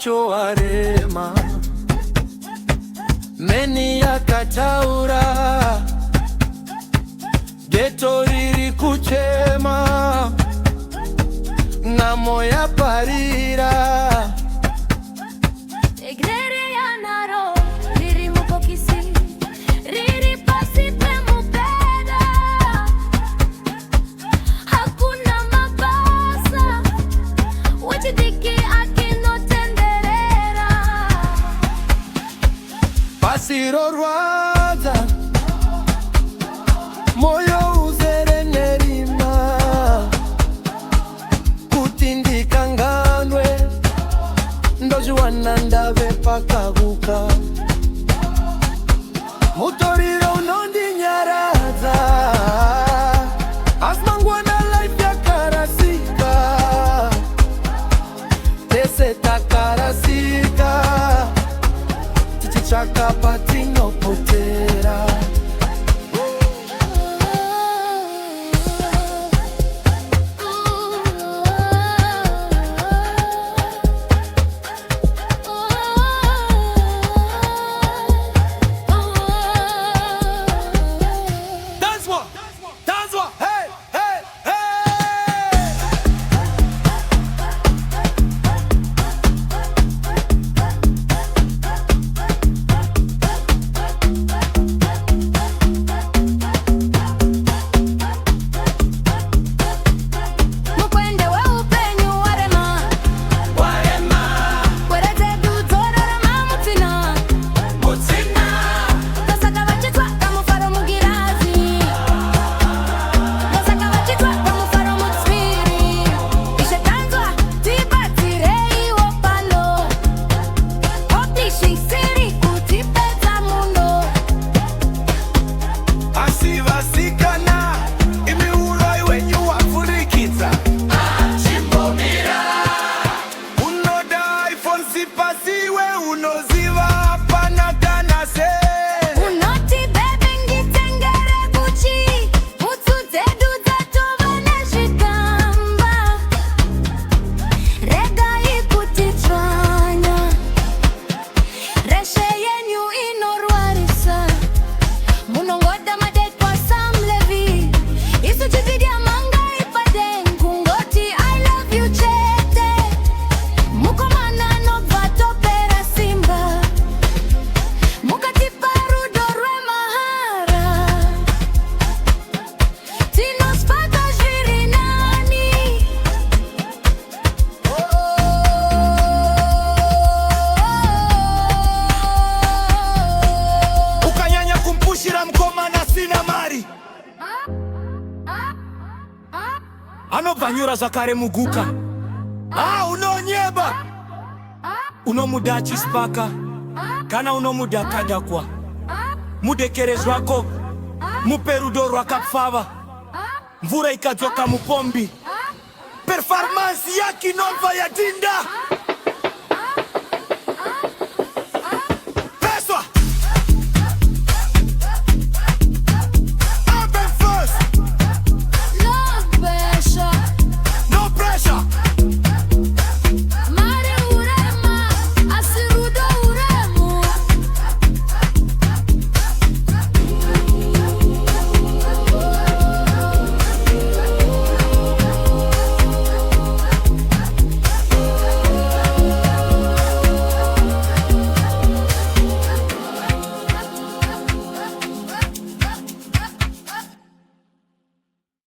macho arema meni yakataura geto riri kuchema ng'amo ya parira pasirorwadza moyo uzere nerima kuti ndikanganwe ndozviwana ndave pakavuka mutoriro unondinyaradza asi mangwana life yakarasika tese takarasika tichitsvaka patinopotera anobvanyura zvakare muguka unonyeba unomuda achispaka kana unomuda kadakwa mudekerezi wako mupe rudo rwakapfava mvura ikadzoka mupombi performance yake inobva yadinda.